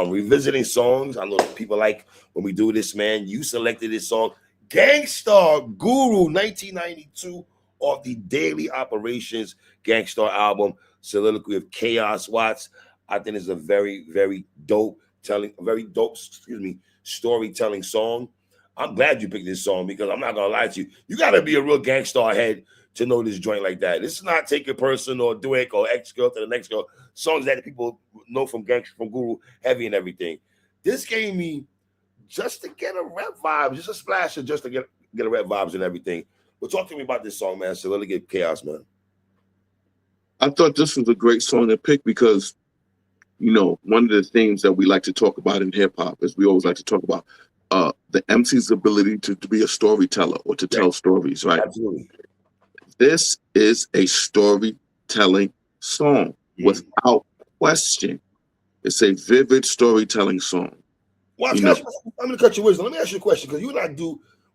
Revisiting songs. I know people like when we do this, man. You selected this song, Gangstarr Guru 1992, off the Daily Operations Gangstarr album, Soliloquy of Chaos Watts. I think it's a very, very dope storytelling song. I'm glad you picked this song because I'm not gonna lie to you. You gotta be a real Gangstarr head to know this joint like that. This is not Take Your Person or Do It or X Girl to the Next Girl. Songs that people know from Guru, Heavy and everything. This gave me just to get a rap vibe, just a splash of just to get a rap vibes and everything. But talk to me about this song, man. So let me get Chaos, man. I thought this was a great song to pick because, you know, one of the things that we like to talk about in hip hop is we always like to talk about the MC's ability to be a storyteller or to tell stories, right? Absolutely. This is a storytelling song without question. It's a vivid storytelling song. Well, I'm going to cut your wisdom. Let me ask you a question because you and I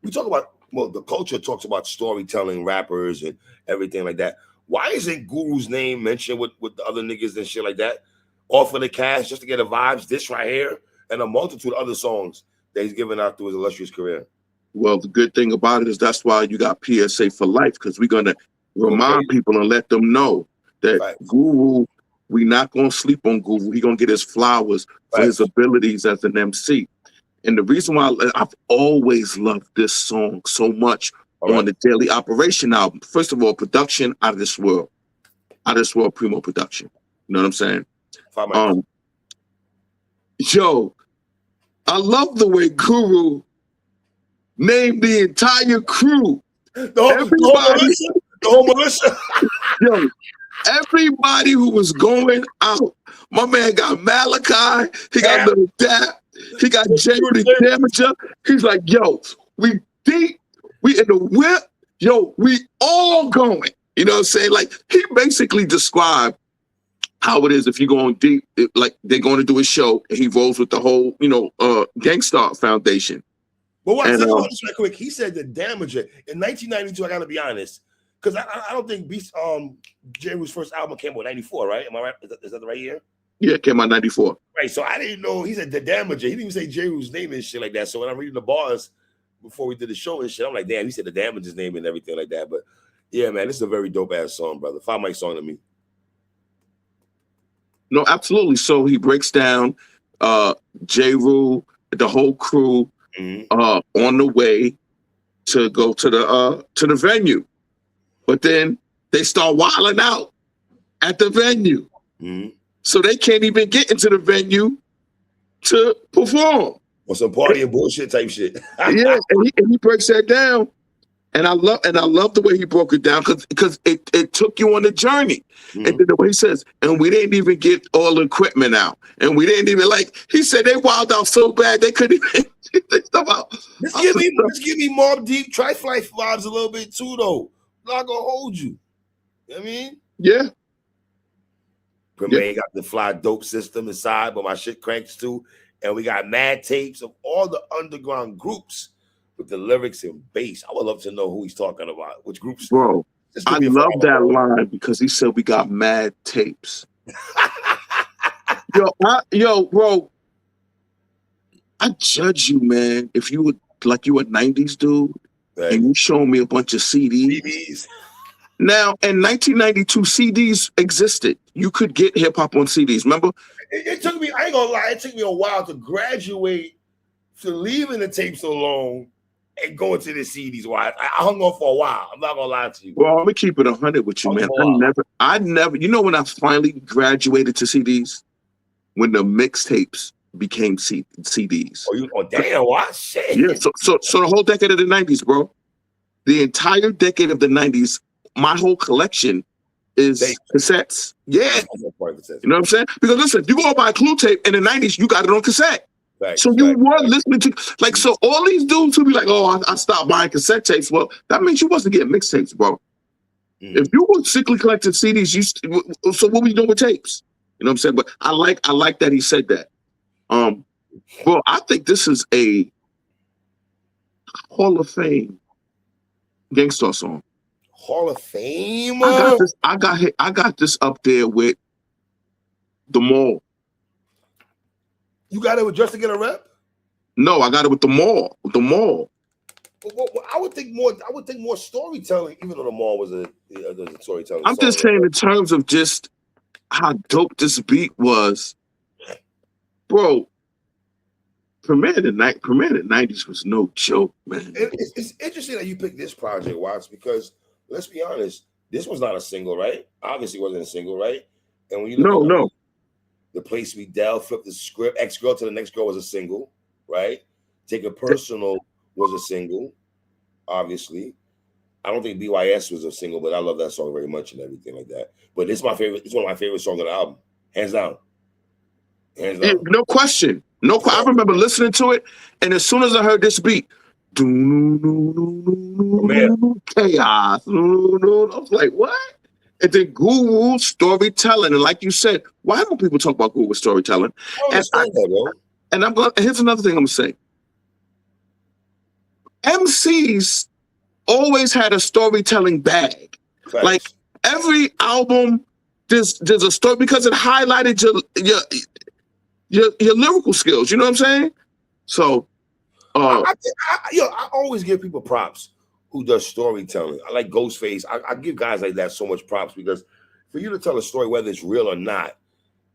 we talk about, well, the culture talks about storytelling, rappers and everything like that. Why isn't Guru's name mentioned with the other niggas and shit like that? All for the cash, just to get the vibes, this right here, and a multitude of other songs that he's given out through his illustrious career. Well, the good thing about it is that's why you got PSA for life, because we're going to remind people and let them know that Guru, we're not going to sleep on Guru. He's going to get his flowers for his abilities as an MC. And the reason why I've always loved this song so much on the Daily Operation album, first of all, production out of this world primo production. You know what I'm saying? Yo, I love the way Guru named the entire crew. The whole militia. Yo, everybody who was going out. My man got Malachi. He got Little Dap. He got Jay the Damager. He's like, yo, we deep. We in the whip. Yo, we all going. You know what I'm saying? Like, he basically described how it is if you're going deep, like they're going to do a show and he rolls with the whole, Gangstarr Foundation. But what I think about this right quick, he said the Damager in 1992. I gotta be honest, because I don't think J. Rule's first album came out in 94, right? Am I right? Is that the right year? Yeah, it came out in 94. Right. So I didn't know he said the Damager. He didn't even say J. Rule's name and shit like that. So when I'm reading the bars before we did the show and shit, I'm like, damn, he said the Damager's name and everything like that. But yeah, man, this is a very dope ass song, brother. 5 mic song to me. No, absolutely. So he breaks down J. Rule, the whole crew on the way to go to the venue. But then they start wilding out at the venue. So they can't even get into the venue to perform. Or some party and bullshit type shit. Yeah, and he breaks that down. And I love the way he broke it down because it took you on a journey. And then the way he says, and we didn't even get all the equipment out. And we didn't even he said they wild out so bad they couldn't even get stuff out. Let's give me Mobb Deep Tri-Fly vibes a little bit too, though. Not gonna hold you. You know what I mean? Yeah. Premier got the fly dope system inside, but my shit cranks too. And we got mad tapes of all the underground groups with the lyrics and bass. I would love to know who he's talking about, which groups. Bro, I love that line because he said we got mad tapes. Bro, I judge you, man. If you would you a 90s dude and you show me a bunch of CDs. Now, in 1992, CDs existed. You could get hip hop on CDs. Remember? It took me, I ain't gonna lie, it took me a while to graduate to leaving the tapes alone and going to the CDs. Why I hung on for a while. I'm not gonna lie to you. Well, let me keep it 100 with you, man. I never. You know when I finally graduated to CDs, when the mixtapes became CDs. Oh, damn! What shit? Yeah. So the whole decade of the 90s, bro. The entire decade of the 90s, my whole collection is cassettes. Yeah. You know what I'm saying? Because listen, you go buy a Clue tape in the 90s, you got it on cassette. So you were listening to so all these dudes who be like, oh, I stopped buying cassette tapes. Well, that means you wasn't getting mixtapes, bro. If you were strictly collecting CDs, so what were you doing with tapes? You know what I'm saying? But I like that he said that. Bro, I think this is a Hall of Fame Gangstarr song. Hall of Fame. I got this up there with The Mall. You got it with Just to Get a Rep? No, I got it with the Mall. With the Mall. Well, I would think more. I would think more storytelling, even though the Mall was a storytelling. I'm just saying in terms of just how dope this beat was, bro. Premiere in the 90s was no joke, man. It's interesting that you picked this project, Watts, because let's be honest, this was not a single, right? Obviously, it wasn't a single, right? And when you look at The Place We Dealt, Flip the Script, Ex Girl to the Next Girl was a single, right? Take It Personal was a single, obviously. I don't think BYS was a single, but I love that song very much and everything like that. But this is my favorite. It's one of my favorite songs on the album, hands down. Hands down. No question. No, I remember listening to it, and as soon as I heard this beat, chaos. I was like, what? And then Guru storytelling, and like you said, why don't people talk about Guru storytelling? Here's another thing I'm gonna say. MCs always had a storytelling bag. Right. Like every album, there's a story because it highlighted your lyrical skills. You know what I'm saying? So, I always give people props who does storytelling. I like Ghostface. I give guys like that so much props because for you to tell a story, whether it's real or not,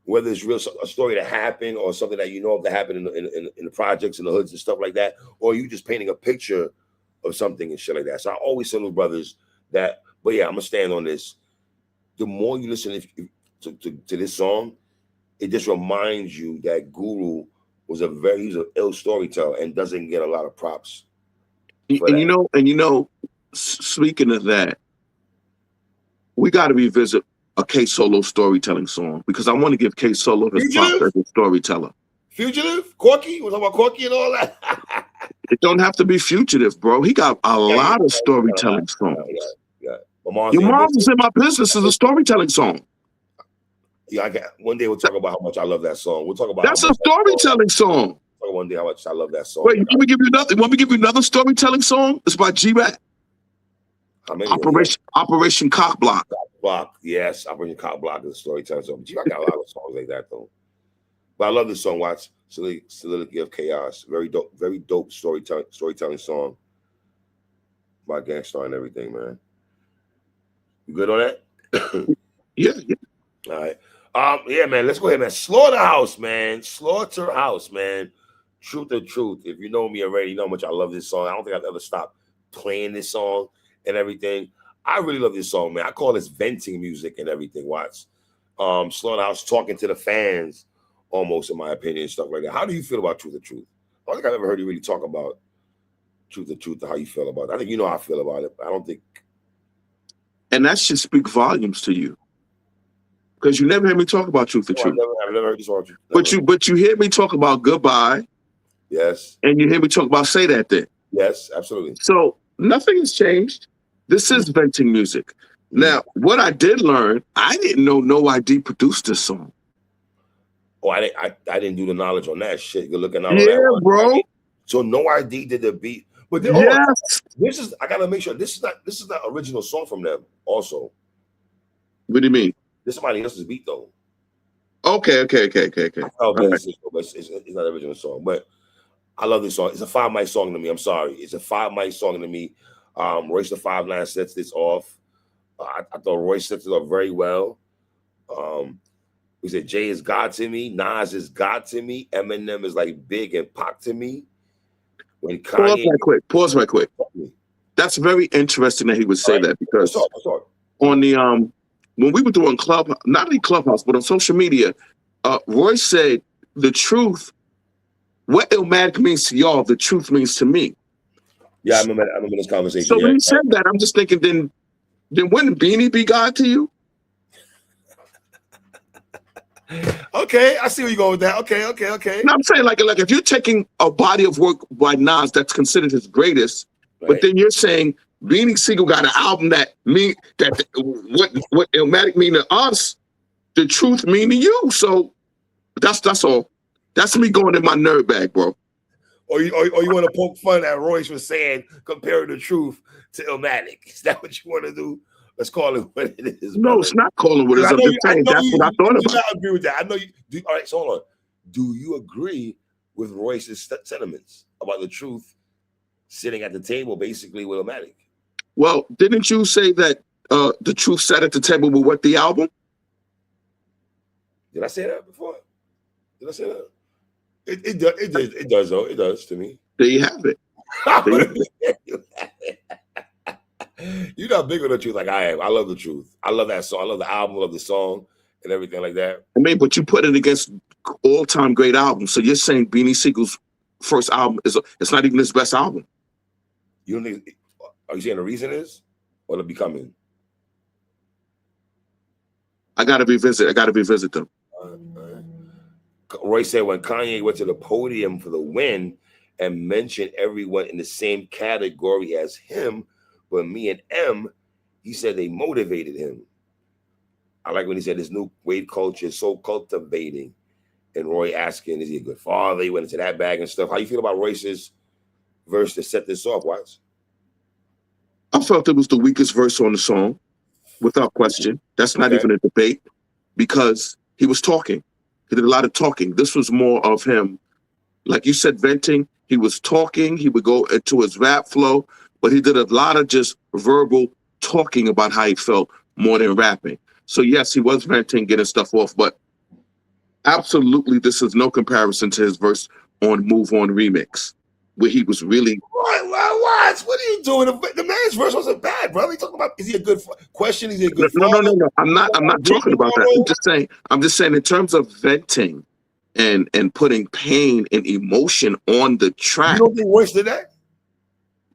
whether it's real a story that happened or something that you know of that happened in the projects and the hoods and stuff like that, or you just painting a picture of something and shit like that. So I always tell those brothers that. But yeah, I'm gonna stand on this. The more you listen to this song, it just reminds you that Guru was he's an ill storyteller and doesn't get a lot of props. And you know, speaking of that, we got to revisit a K Solo storytelling song because I want to give K Solo his props as a storyteller. Fugitive, Corky, we're talking about Corky and all that. It don't have to be Fugitive, bro. He got a lot of storytelling songs. Yeah. Your Mom's in My Business is a storytelling song. Yeah, one day we'll talk about how much I love that song. We'll talk about that's a storytelling song. One day how much I love that song. Wait, let me give you another. Want me to give you another storytelling song? It's by G-Rap. Operation Cock Block. Yes, Operation Cock Block is a storytelling song. G-Rap got a lot of songs like that though. But I love this song. Watch Soliloquy of Chaos. Very dope storytelling song by Gangstarr and everything, man. You good on that? Yeah. All right. Yeah, man. Let's go ahead, man. Slaughterhouse, man. Truth or Truth. If you know me already, you know how much I love this song. I don't think I've ever stopped playing this song and everything. I really love this song, man. I call this venting music and everything. Watch. Slaughterhouse talking to the fans, almost in my opinion, and stuff like that. How do you feel about Truth or Truth? I don't think I've ever heard you really talk about Truth or Truth or how you feel about it. I think you know how I feel about it. I don't think. And that should speak volumes to you. Because you never hear me talk about Truth or Truth. I've never heard you talk about Truth. But you hear me talk about Goodbye. Yes. And you hear me talk about Say That Thing. Yes, absolutely. So nothing has changed. This is venting music. Now, what I did learn, I didn't know No ID produced this song. Oh, I didn't do the knowledge on that shit. You're looking at that, bro. So No ID did the beat. But I gotta make sure this is not original song from them also. What do you mean? This is somebody else's beat though. Okay. Oh, but it's not an original song. But I love this song. It's a 5 mic song to me. I'm sorry. It's a 5 mic song to me. Royce the 5'9" sets this off. I thought Royce sets it off very well. We said Jay is God to me. Nas is God to me. Eminem is like Big and Pac to me. When Kanye Pause right quick. That's very interesting that he would say that because on the when we were doing not only Clubhouse, but on social media, Royce said the truth, what Illmatic means to y'all, the truth means to me. Yeah, I remember this conversation. So when he said that, I'm just thinking, then wouldn't Beanie be God to you? Okay, I see where you're going with that. Okay. No, I'm saying like if you're taking a body of work by Nas that's considered his greatest, right, but then you're saying Beanie Siegel got an album that what Illmatic mean to us, the truth mean to you. So that's all. That's me going in my nerd bag, bro. Or you want to poke fun at Royce was saying comparing the truth to Illmatic. Is that what you want to do? Let's call it what it is. No, it's not calling what it is. I'm just saying that's what I thought about. I agree with that. I know you do. All right, so hold on. Do you agree with Royce's sentiments about the truth sitting at the table, basically with Illmatic? Well, didn't you say that the truth sat at the table with what, the album? Did I say that before? Did I say that? It does though. It does to me. There you have it. You're not big on the truth like I am. I love the truth. I love that song. I love the album. I love the song and everything like that. I mean, but you put it against all-time great albums. So you're saying Beanie Siegel's first album it's not even his best album. You don't think? Are you saying the reason is, or the becoming? I gotta revisit them. Royce said when Kanye went to the podium for the win and mentioned everyone in the same category as him, but me and M, he said they motivated him. I like when he said this new weight culture is so cultivating. And Roy asking, is he a good father? He went into that bag and stuff. How you feel about Royce's verse to set this off, Watts? I felt it was the weakest verse on the song, without question. That's not even a debate, because he was talking. He did a lot of talking. This was more of him, like you said, venting. He was talking. He would go into his rap flow, but he did a lot of just verbal talking about how he felt more than rapping. So yes, he was venting, getting stuff off, but absolutely, this is no comparison to his verse on Move On Remix, where he was really... What are you doing? The man's verse wasn't bad, bro. He talking about, is he a good question? Is he a good father? No. I'm not talking about that. I'm just saying in terms of venting and putting pain and emotion on the track. You don't think Royce did that?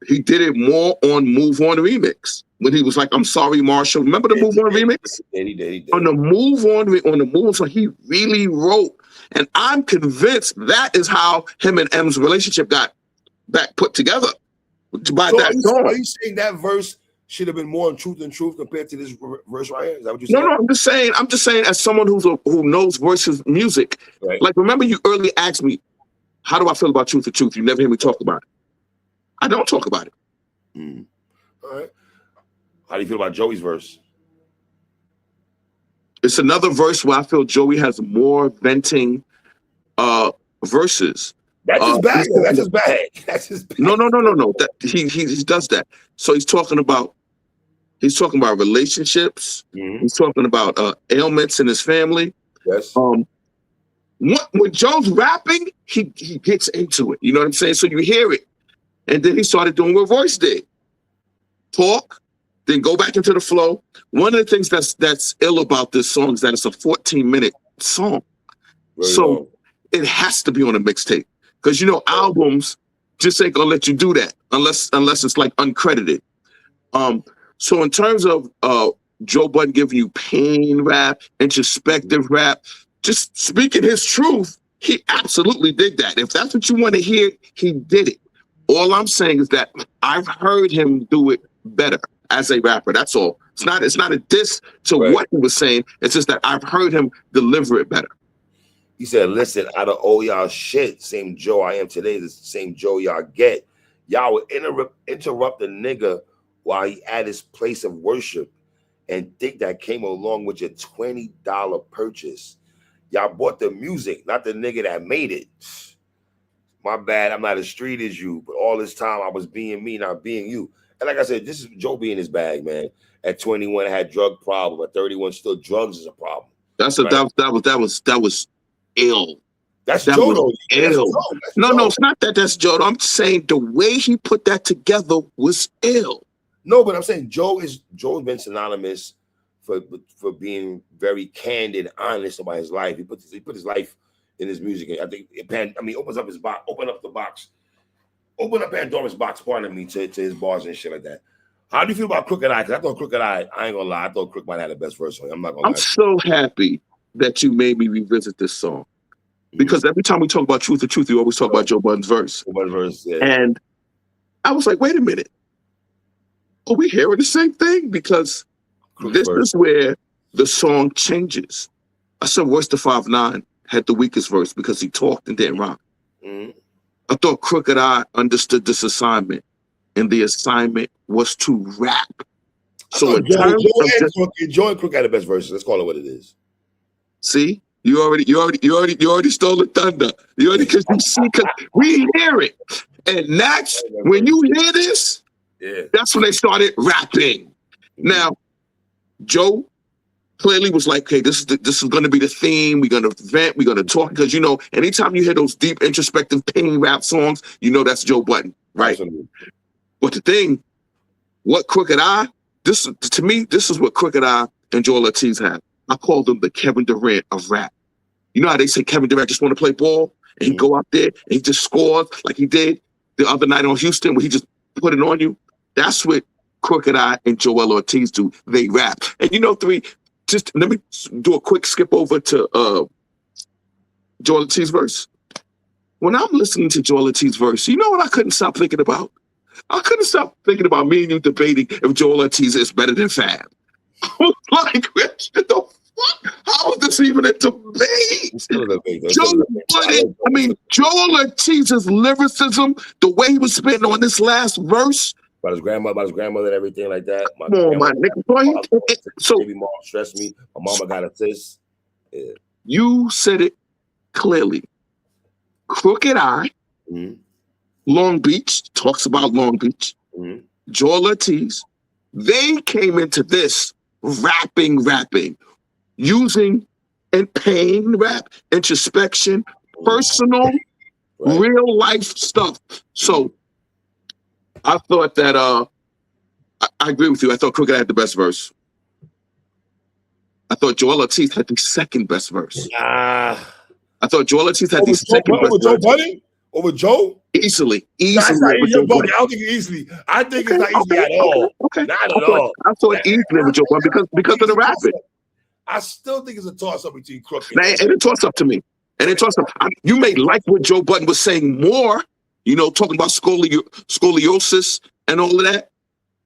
He did it more on Move On Remix, when he was like, I'm sorry, Marshall. Remember the Move On Remix? He did. On the Move On, so he really wrote. And I'm convinced that is how him and M's relationship got back put together. By so that song. Are you saying that verse should have been more in truth than truth compared to this verse right here? Is that what you're saying? No, I'm just saying as someone who knows Royce's music, right. Like, remember you earlier asked me, how do I feel about Truth or Truth? You never hear me talk about it. I don't talk about it. All right. How do you feel about Joey's verse? It's another verse where I feel Joey has more venting verses. That's his bag. That's his bag. That's his bag. No. That he does that. So he's talking about relationships. Mm-hmm. He's talking about ailments in his family. Yes. When Joe's rapping, he gets into it. You know what I'm saying? So you hear it. And then he started doing what Royce did. Talk, then go back into the flow. One of the things that's ill about this song is that it's a 14-minute song. So it has to be on a mixtape. Because, albums just ain't gonna let you do that unless it's like uncredited. So in terms of Joe Budden giving you pain rap, introspective rap, just speaking his truth, he absolutely did that. If that's what you want to hear, he did it. All I'm saying is that I've heard him do it better as a rapper. That's all. It's not a diss to what he was saying. It's just that I've heard him deliver it better. He said, listen, out of all y'all shit, same Joe I am today, the same Joe y'all get. Y'all would interrupt the nigga while he at his place of worship and think that came along with your $20 purchase. Y'all bought the music, not the nigga that made it. My bad, I'm not as street as you, but all this time I was being me, not being you. And like I said, this is Joe being his bag, man. At 21, I had drug problem. At 31, still drugs is a problem. That was ill. That's Joe, though. Ill. No, it's not that. That's Joe. I'm saying the way he put that together was ill. No, but I'm saying Joe's been synonymous for being very candid, honest about his life. He put his life in his music. I think opens up his box, open up Pandora's box, pardon me, to his bars and shit like that. How do you feel about Crook and I? Because I thought Crook and I ain't gonna lie, I thought Crook might have the best verse on it. I'm not gonna lie. I'm so happy that you made me revisit this song. Because every time we talk about Truth or Truth, you always talk about Joe Budden's verse. Yeah. And I was like, wait a minute. Are we hearing the same thing? Because this is where the song changes. I said Royce the 5'9" had the weakest verse because he talked and didn't rhyme. Mm-hmm. I thought Crook and I understood this assignment, and the assignment was to rap. So in terms of Joe and Crook had the best verses. Let's call it what it is. See? You already stole the thunder. You already, because you see, because we hear it. And that's when you hear this, that's when they started rapping. Now, Joe clearly was like, okay, this is going to be the theme. We're going to vent. We're going to talk. Because, you know, anytime you hear those deep, introspective, pain rap songs, you know that's Joe Budden, right? Absolutely. But the thing, what Crooked I, to me, this is what Crooked I and Joel Ortiz have. I call them the Kevin Durant of rap. You know how they say Kevin Durant just want to play ball? And he go out there and he just scores like he did the other night on Houston where he just put it on you. That's what Crooked I and Joel Ortiz do. They rap. And you know, just let me do a quick skip over to Joel Ortiz verse. When I'm listening to Joel Ortiz verse, you know what I couldn't stop thinking about? I couldn't stop thinking about me and you debating if Joel Ortiz is better than Fab. I was like, what the fuck? How is this even a debate? Joel Ortiz's lyricism, the way he was spitting on this last verse. About his grandmother and everything like that. My nigga. So baby mom stressed me. My mama got a sis. Yeah. You said it clearly. Crooked I, Long Beach, talks about Long Beach. Joel Ortiz, they came into this rapping, using and pain rap, introspection, personal, real life stuff. So I thought that I agree with you. I thought Crooked had the best verse. I thought Joel Ortiz had the second best verse. I thought Joel Ortiz had the second best verse. Over Joe Budden? Over Joe? Easily. I don't think easily. I think it's not easy at all. Not at all. I thought easily with Joe Budden because of the rapping. I still think it's a toss-up between Crook and a toss-up to me. And a toss-up. You may like what Joe Budden was saying more, you know, talking about scoliosis and all of that,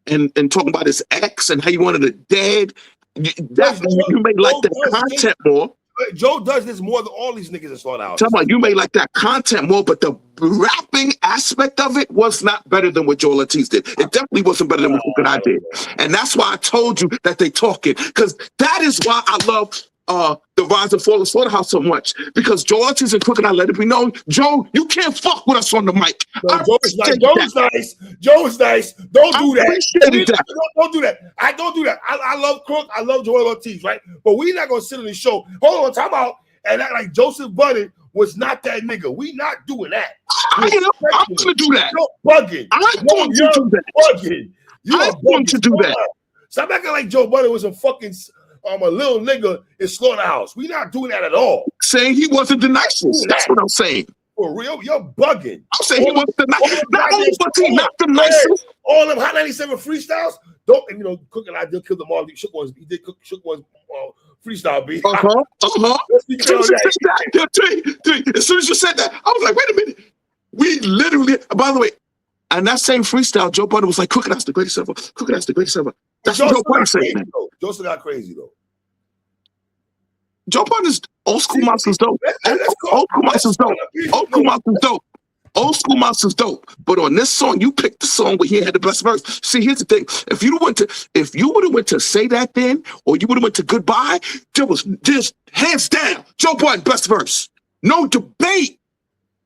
and talking about his ex and how he wanted it dead. You may like that content more. Joe does this more than all these niggas in Slaughterhouse. Tell me, you may like that content more, but the rapping aspect of it was not better than what Joel Ortiz did. It definitely wasn't better than what Crooked I did. And that's why I told you that they talking, because that is why I love the rise and fall of Slaughterhouse so much, because Joel Ortiz and Crooked I let it be known, Joe, you can't fuck with us on the mic. No, Joe's nice. Joe's nice. Don't do that. Don't do that. I don't do that. I love Crook. I love Joel Ortiz, right? But we're not gonna sit on the show. Hold on, time out. And act like Joseph Budden was not that nigga. We not doing that. I'm gonna do that. You're bugging. I'm going to do that. Bugging. I'm going to do that. Stop acting like Joe Budden was a fucking a little nigga in Slaughterhouse. We not doing that at all. Saying he wasn't the nicest. That's what I'm saying. For real, you're bugging. I'm saying he wasn't the nicest. Not only was he not the nicest. All them Hot 97 freestyles. Don't, you know, Crook and I did kill them all. He did Shook one's freestyle beat. As soon as you said that, I was like, wait a minute. We literally, by the way, and that same freestyle, Joe Budden was like, Crooked I's the greatest ever. Crooked I's the greatest ever. That's what Joe Budden said. Joe still got crazy though. Joe Budden's old school monster's dope. Old school monster's dope. Old school monster's dope. Old school monster's dope. But on this song, you picked the song where he had the best verse. See, here's the thing. If you would have went to Say That Then, or you would have went to Goodbye, there was just hands down, Joe Budden, best verse. No debate.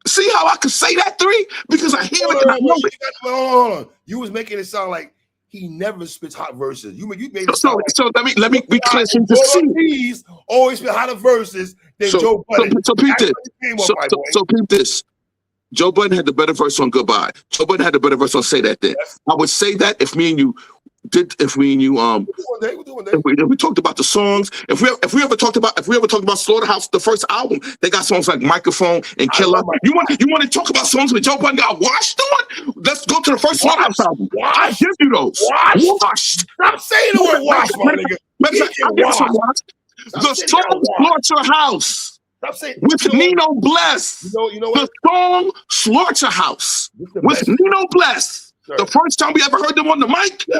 See how I could say that three? Because I hear it and I know it. Hold on. You was making it sound like he never spits hot verses. You made it so let me be clear. He's always spit hotter verses than Joe Budden. So peep this. So peep this. Joe Budden had the better verse on Goodbye. Joe Budden had the better verse on Say That Then. Yes. I would say that if we talked about the songs, if we ever talked about Slaughterhouse, the first album, they got songs like Microphone and Killer. You want to talk about songs where Joe Budden got washed on? Let's go to the first Slaughterhouse album. I give you those. Washed. Stop saying the word washed, my nigga. The song Slaughterhouse. With Nino Bless. You know what? The song Slaughterhouse with Nino Bless. Sure. The first time we ever heard them on the mic, I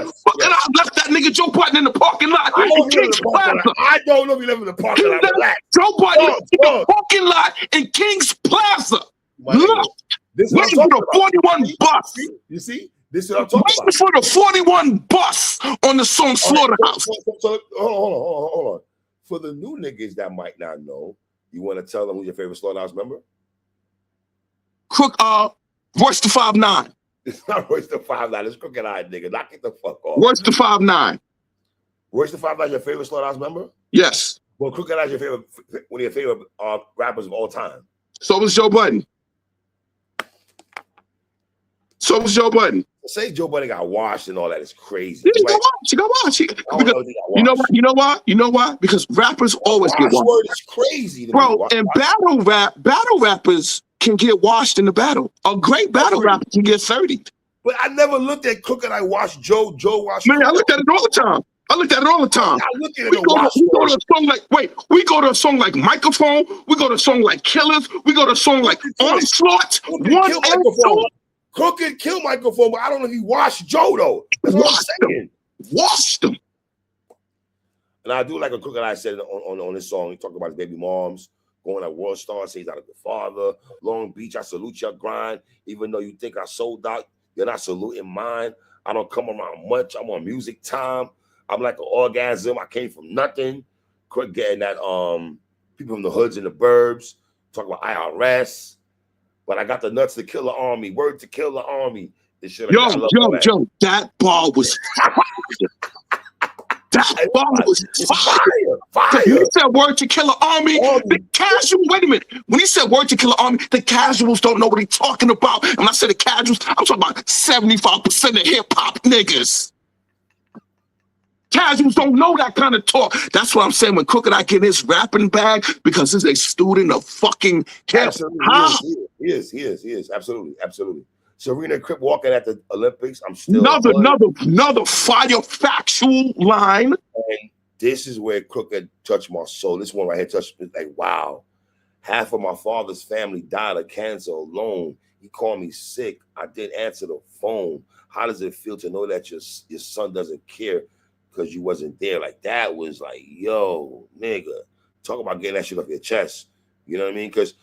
left that nigga Joe Budden in the parking lot in King's Plaza. I don't know if he lived in the parking lot. Joe Budden in the parking lot in King's Plaza. Look, waiting for the 41 bus. You see? This is what I'm talking about. Waiting for the 41 bus on the song Slaughterhouse. So, hold on. For the new niggas that might not know, You want to tell them who's your favorite Slaughterhouse member? Crook, Royce the 5'9". It's not Royce the 5'9". It's Crooked Eye, nigga. Knock it the fuck off. Royce the 5'9". Royce the 5'9" your favorite Slaughterhouse member? Yes. Well, Crooked Eye's your favorite, one of your favorite rappers of all time. So was Joe Budden. So was Joe Budden. Say Joe Budden got washed and all that is crazy. You got watch. You know what? You know why? You know why? Because rappers always get washed. Word is crazy, bro. And battle rappers can get washed in the battle. A great battle rapper can get 30. But I never looked at Crooked Eye watch Joe watch. Man, I looked at it all the time. I look at it we go to a song like we go to a song like Microphone. We go to a song like Killers. We go to a song like Onslaught. One and two. Crooked kill Microphone, but I don't know if he washed Joe though. That's what I'm saying. Washed him. And I do like a Crooked Eye said on this song. He talked about his baby moms going at World Star, says out of the father. Long Beach, I salute your grind. Even though you think I sold out, you're not saluting mine. I don't come around much. I'm on music time. I'm like an orgasm. I came from nothing. Crook getting that people from the hoods and the burbs talk about IRS. But I got the nuts to kill the army. Word to kill the army. Yo, that bar was fire. That bar was fire. When he said word to kill the army, the casual, wait a minute. When he said word to kill the army, the casuals don't know what he's talking about. And when I said the casuals, I'm talking about 75% of hip-hop niggas. Casuals don't know that kind of talk. That's what I'm saying when Crooked Eye get his rapping bag because he's a student of fucking hip hop. He is. Absolutely. Serena Crip walking at the Olympics. I'm still another fire factual line. And this is where Crooked touched my soul. This one right here touched me like, wow. Half of my father's family died of cancer alone. He called me sick. I didn't answer the phone. How does it feel to know that your son doesn't care because you wasn't there? Like, that was like, yo, nigga, talk about getting that shit off your chest. You know what I mean? Because,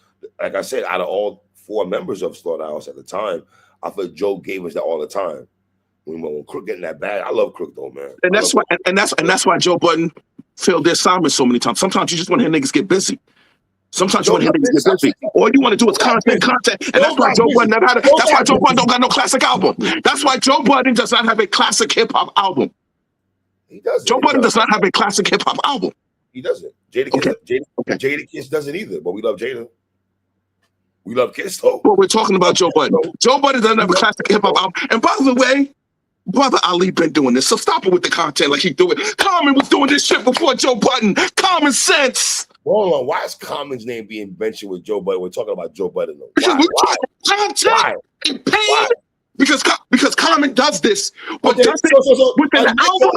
like I said, out of all 4 members of Slaughterhouse at the time, I feel Joe gave us that all the time. When Crook getting that bag, I love Crook though, man. And that's why Joe Budden failed their assignment so many times. Sometimes you just want to hear niggas get busy. Sometimes you want to hear niggas get busy. All you want to do is content. And that's why Joe Budden that's why Joe Budden don't got no classic album. That's why Joe Budden does not have a classic hip hop album. He doesn't. Joe Budden does not have a classic hip hop album. He doesn't. Jada Kiss doesn't either, but we love Jada. We love Kiss though. But we're talking about Joe Budden. Joe Budden doesn't have a classic hip hop album. And by the way, Brother Ali been doing this, so stop it with the content like he do it. Common was doing this shit before Joe Budden. Common sense. Hold on, why is Common's name being mentioned with Joe Budden? We're talking about Joe Budden though. Why? Content and pain. Why? Because Common does this, but okay, does it within the album.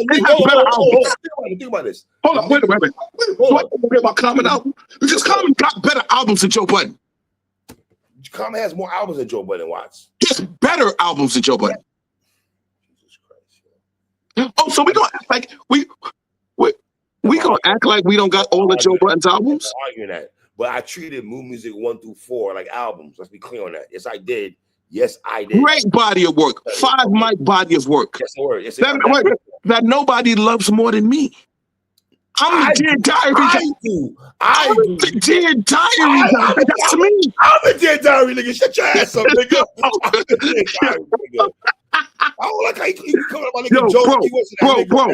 Think about this. Hold on, wait a minute. What about Common album? Because Common got better albums than Joe Budden. Common has more albums than Joe Budden watch. He has better albums than Joe Budden. Jesus Christ. Oh, so we gonna act like we gonna act like we don't got all of Joe Budden's albums? I'm arguing that, but I treated Mood Music 1 through 4 like albums. Let's be clear on that. Yes, I did. Yes, I did. Great body of work. 5 mic body of work. Yes, word. Yes, that nobody loves more than me. I'm the Dear Diary. I'm the Dear Diary guy. That's me. I'm the Dear Diary nigga. Shut your ass up, nigga. I'm the Dear Diary nigga. I don't like how you coming up my nigga Joe. Bro.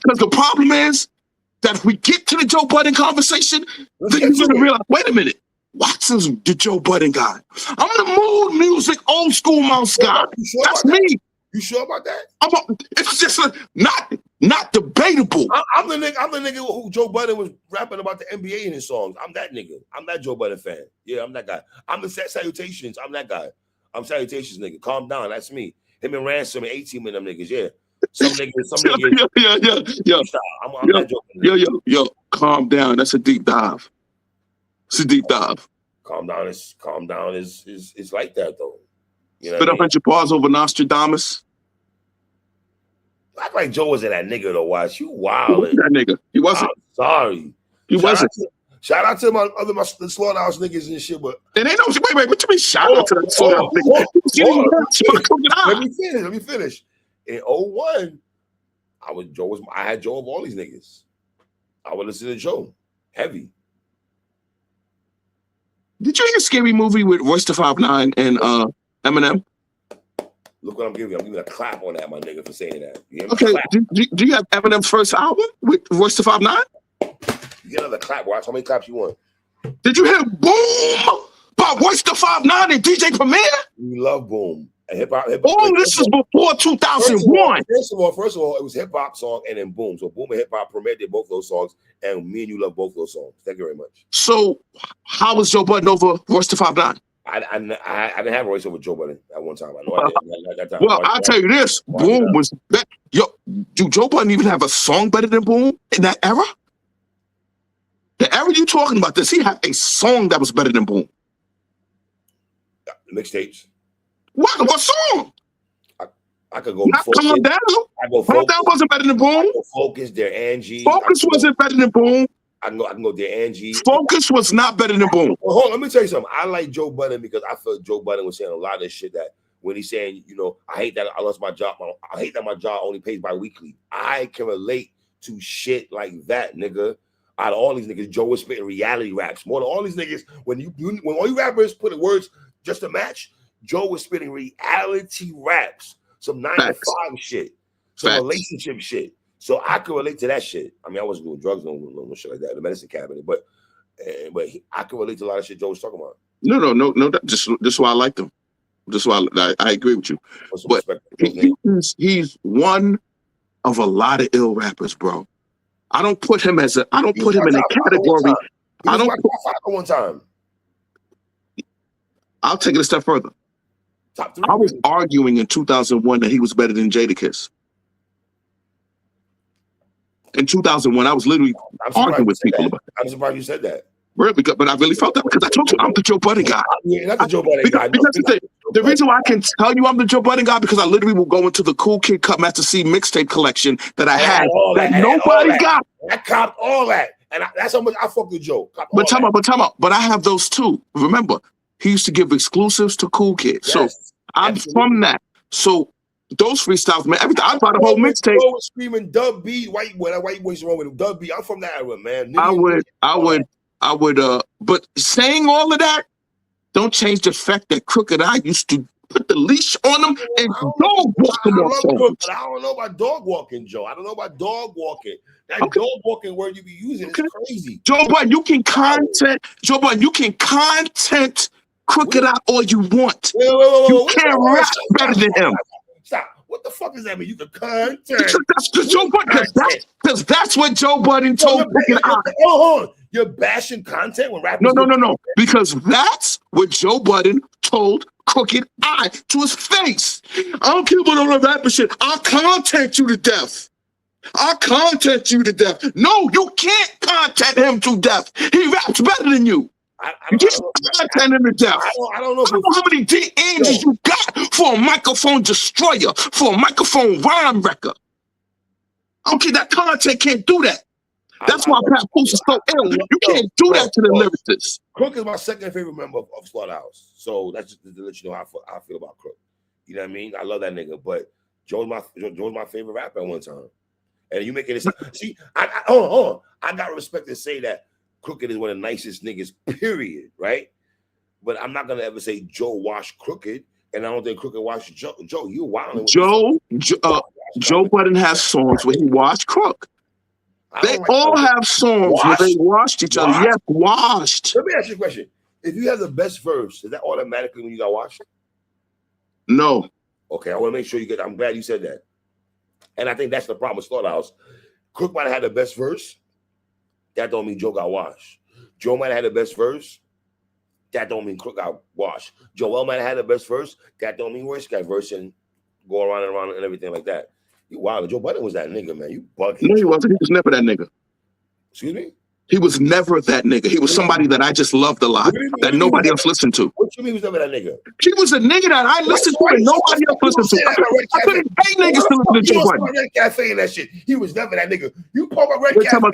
Because the problem is that if we get to the Joe Budden conversation, then you're gonna realize, wait a minute. Watson's the Joe Budden guy. I'm the Mood Music old school mouse guy. That's me. You sure about that? It's just not debatable. I'm the nigga who Joe Budden was rapping about the NBA in his songs. I'm that nigga. I'm that Joe Budden fan. Yeah, I'm that guy. I'm the Salutations. I'm that guy. I'm Salutations nigga. Calm down. That's me. Him and Ransom and 18 of them niggas. Yeah. Some niggas. Yo. Calm down. That's a deep dive. It's a deep dive. Calm down is like that though. You know Spit up at your paws over Nostradamus. Act like Joe wasn't that nigga though. Watch you wild. That nigga. He wasn't. I'm sorry. He wasn't. Shout out to my Slaughterhouse niggas and shit, but and they know. Wait. What you mean? Shout out to the Slaughterhouse niggas. Let me finish. In 01, I had Joe of all these niggas. I would listen to Joe heavy. Did you hear Scary Movie with Royce the 5'9" and Eminem? Look what I'm giving you. I'm giving a clap on that, my nigga, for saying that. Okay, do you have Eminem's first album with Royce the 5'9"? You get another clap. Watch how many claps you want. Did you hear Boom by Royce the 5'9" and DJ Premier? We love Boom. And hip hop. Oh, this is before 2001. First of all, it was hip hop song and then Boom. So Boom and hip hop Premier did both those songs, and me and you love both those songs. Thank you very much. So, how was Joe Budden over Royce the 5'9"? I didn't have Royce over Joe Budden at one time. I know I didn't. That time. Well, I'll tell you this: Boom was better. Yo, do Joe Budden even have a song better than Boom in that era? The era you talking about, does he have a song that was better than Boom? Mixtapes. What song? I could go. Not Calm Down. Calm Down wasn't better than Boom. Focus, Dear Angie. Focus wasn't better than Boom. I can go Dear Angie. Focus was not better than Boom. Well, hold on, let me tell you something. I like Joe Budden because I feel Joe Budden was saying a lot of this shit that when he's saying, you know, I hate that I lost my job. I hate that my job only pays bi-weekly. I can relate to shit like that, nigga. Out of all these niggas, Joe was spitting reality raps. More than all these niggas, when all you rappers put the words just to match, Joe was spitting reality raps. Some 9-to-5 shit. Some relationship shit. So I could relate to that shit. I mean, I wasn't doing drugs, no shit like that, the medicine cabinet, but I could relate to a lot of shit Joe was talking about. No. Just why I liked him. Just why I agree with you. But he's one of a lot of ill rappers, bro. I don't put him in a category. I don't put one time. I'll take it a step further. Top 3. I was arguing in 2001 that he was better than Jadakiss. In 2001, I was literally arguing with people about it. I'm surprised you said that. Really, but I really felt that because I told you I'm the Joe Budden guy. Yeah, not the Joe Budden guy. Because the reason why I can tell you I'm the Joe Budden guy because I literally will go into the Cool Kid Cut Master C mixtape collection that I had that nobody got. I copped all that, and that's how much I fuck with Joe. But time out. But I have those too. Remember, he used to give exclusives to Cool Kids, so I'm from that. So those freestyles, man, everything. I bought a whole mixtape. Was screaming Dub B, white boys wrong with him. Dub B, I'm from that era, man. I would, but saying all of that don't change the fact that Crooked I used to put the leash on him and dog walk him off songs. I don't know about dog walking, Joe. I don't know about dog walking. That dog walking word you be using is crazy. Joe Budden, you can content Crooked Eye all you want. You can't rap better than him. Stop. What the fuck does that mean? You can content. Because that's what Joe Budden told Crooked Eye. Hold on. You're bashing content when rappers. No. Because that's what Joe Budden told Crooked Eye to his face. I don't care about all the rapper shit. I'll content you to death. No, you can't content him to death. He raps better than you. You can't content him to death. I don't know how many D-Angels you got for a microphone destroyer, for a microphone rhyme wrecker. Okay, that content can't do that. That's why Pat Poose is so ill. You can't do that to the lyricists. Crook is my second favorite member of Slaughterhouse. So that's just to let you know how I feel about Crook. You know what I mean? I love that nigga, but Joe's my favorite rapper at one time. And you making it see, hold on. I got respect to say that Crooked is one of the nicest niggas, period, right? But I'm not gonna ever say Joe washed Crooked, and I don't think Crooked washed Joe. Joe, you wilding. Joe Budden has songs where he washed Crook. They all have songs where they washed each other. Yes, washed. Let me ask you a question. If you have the best verse, is that automatically when you got washed? No. Okay, I want to make sure you get. I'm glad you said that. And I think that's the problem with Slaughterhouse. Crook might have had the best verse. That don't mean Joe got washed. Joe might have had the best verse. That don't mean Crook got washed. Joel might have had the best verse. That don't mean Royce got verse and go around and everything like that. You wild. Joe Budden was that nigga, man. You bugging. No, he wasn't. He was never that nigga. Excuse me? He was never that nigga. He was somebody that I just loved a lot, that nobody else listened to. What you mean he was never that nigga? He was a nigga that I listened to and nobody else listened to. I couldn't pay niggas to listen to Joe Budden. Red Cafe and that shit. He was never that nigga. You talk about Red Cafe,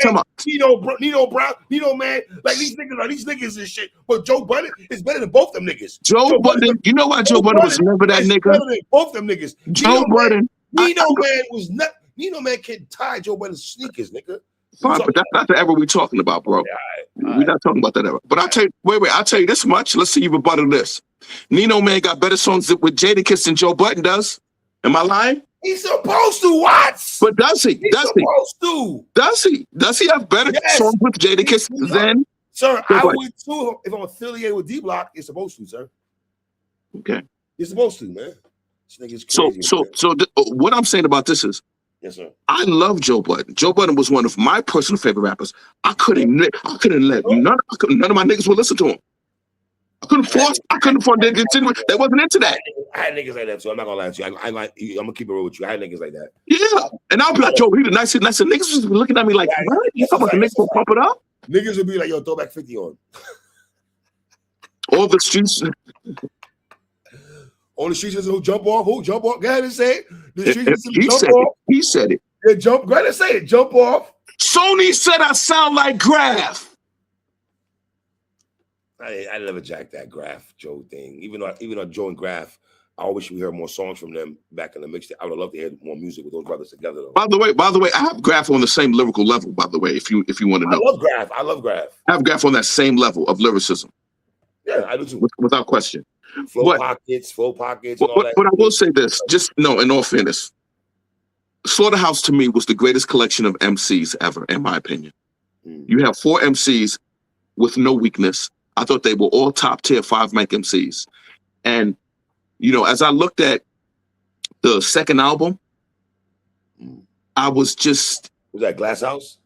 Nino Brown, Nino Man, like these niggas and shit. But Joe Budden is better than both them niggas. Joe Budden, you know why Joe Budden was never that nigga? Better than both them niggas. Joe Budden. Nino Man was not. Nino Man can tie Joe Budden's sneakers, nigga. Fine, but that's not the era we're talking about, bro. Yeah, we're not talking about that era. But I'll tell you, I'll tell you this much. Let's see you rebuttal this. Nino Man got better songs with Jadakiss than Joe Budden does. Am I lying? He's supposed to. What? But does he? He's supposed to. Does he? Does he have better songs with Jadakiss than? Sir, I would too. If I'm affiliated with D Block, you're supposed to, sir. Okay. You're supposed to, man. This nigga's crazy. So what I'm saying about this is, yes, sir. I love Joe Budden. Joe Budden was one of my personal favorite rappers. I couldn't let none of my niggas would listen to him. I couldn't force niggas. They wasn't into that. I had niggas like that, so I'm not gonna lie to you. I'm gonna keep it real with you. I had niggas like that. Yeah, and I'll be like, yo, he the nicest. Niggas was looking at me like, what? You talking about the niggas will pump it up? Niggas would be like, yo, throw back 50 on. All the streets. On the streets, who jump off? Who jump off? Go ahead and say it. The streets jump off. He said it. Yeah, jump. Go ahead and say it. Jump off. Sony said I sound like Graph. I never jacked that Graph Joe thing. Even though Joe and Graph, I wish we heard more songs from them back in the mixtape. I would love to hear more music with those brothers together. Though. By the way, I have Graph on the same lyrical level. By the way, if you want to know, I love Graph. I have Graph on that same level of lyricism. Yeah, I do too. Without question. Flow pockets, all that. But I will say this, in all fairness, Slaughterhouse to me was the greatest collection of MCs ever, in my opinion. You have 4 MCs with no weakness. I thought they were all top tier 5 mic MCs. And, as I looked at the second album, I was just... Was that Glass House?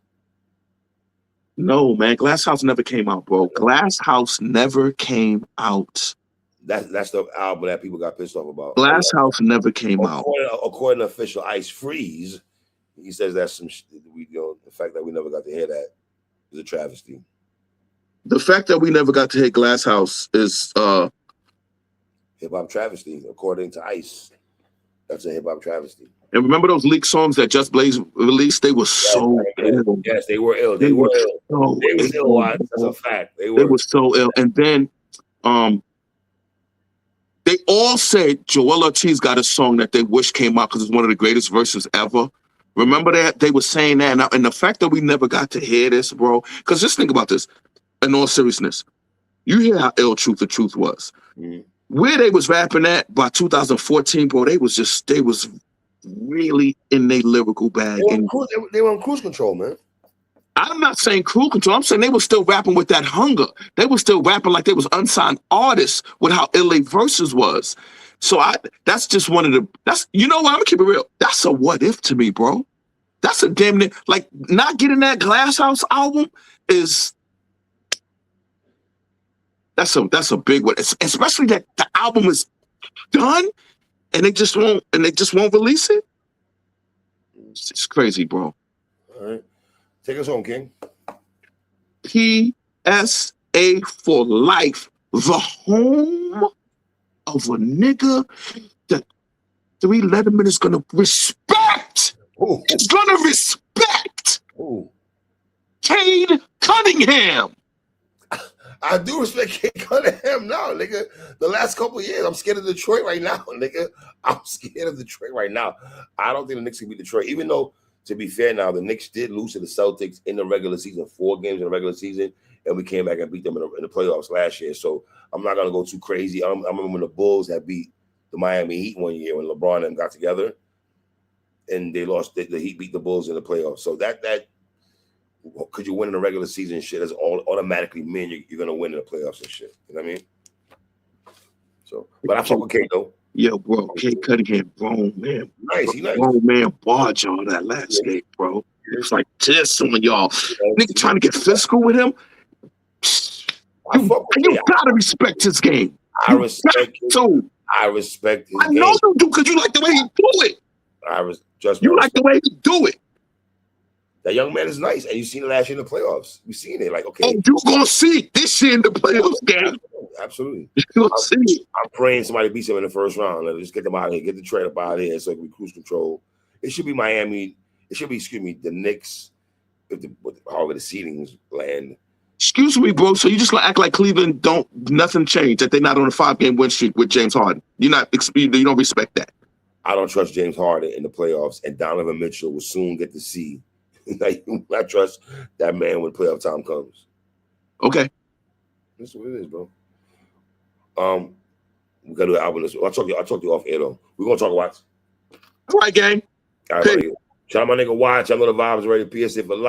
No, man. Glass House never came out, bro. Glass House never came out. That's the album that people got pissed off about. Glass House never came out. According to official Ice Freeze, he says that's some the fact that we never got to hear that is a travesty. The fact that we never got to hear Glass House is hip hop travesty, according to Ice. That's a hip hop travesty. And remember those leaked songs that Just Blaze released? They were so ill. Yes, they were ill. They were ill. They were ill. That's a fact. They were so ill. And then they all said Joel Ortiz got a song that they wish came out because it's one of the greatest verses ever. Remember that? They were saying that. And the fact that we never got to hear this, bro, because just think about this. In all seriousness, you hear how ill Truth the Truth was. Where they was rapping at by 2014, bro, they was really in their lyrical bag. They were on cruise control, man. I'm not saying cruise control. I'm saying they were still rapping with that hunger. They were still rapping like they was unsigned artists with how ill their verses was. So that's just one of the, you know what, I'm gonna keep it real. That's a what if to me, bro. That's a damn near, like not getting that Glass House album is, that's a big one. Especially that the album is done and they just won't release it. It's crazy, bro. All right. Take us home, King. PSA for life. The home of a nigga that 3 Letterman is gonna respect. Ooh. It's gonna respect. Ooh. Cade Cunningham. I do respect Cade Cunningham now, nigga. The last couple of years, I'm scared of Detroit right now, nigga. I'm scared of Detroit right now. I don't think the Knicks can beat Detroit, even though, to be fair now, the Knicks did lose to the Celtics in the regular season, 4 games in the regular season, and we came back and beat them in the playoffs last year. So I'm not going to go too crazy. I remember when the Bulls had beat the Miami Heat one year when LeBron and them got together, and they lost. The Heat beat the Bulls in the playoffs. So that could you win in the regular season and shit, that's all automatically mean you're going to win in the playoffs and shit. You know what I mean? So, but I fuck with Cade, though. Yo, bro, Cade Cunningham, grown man. Nice, he nice. Grown man barge on that last game, bro. It's like this on y'all. Nigga trying to get physical with him. You gotta respect his game. I respect his game. I know you do because you like the way he do it. You like the way he do it. That young man is nice, and you seen it last year in the playoffs. You seen it, like, okay. Oh, you gonna see it this year in the playoffs, game. Absolutely. You gonna see it. I'm praying somebody beats him in the first round. Let's just get them out of here, get the trade up out of here, so it can be cruise control. It should be Miami. It should be, the Knicks. However the seedings land. Excuse me, bro. So you just gonna act like Cleveland nothing changed, that they're not on a 5-game win streak with James Harden? You don't respect that. I don't trust James Harden in the playoffs, and Donovan Mitchell will soon get to see I trust that man when playoff time comes. Okay. That's what it is, bro. We gotta do an album. I'll talk to you off air though. We're gonna talk about. All right, gang. All right, shout out my nigga Watch. I know the vibes ready. PSA for life.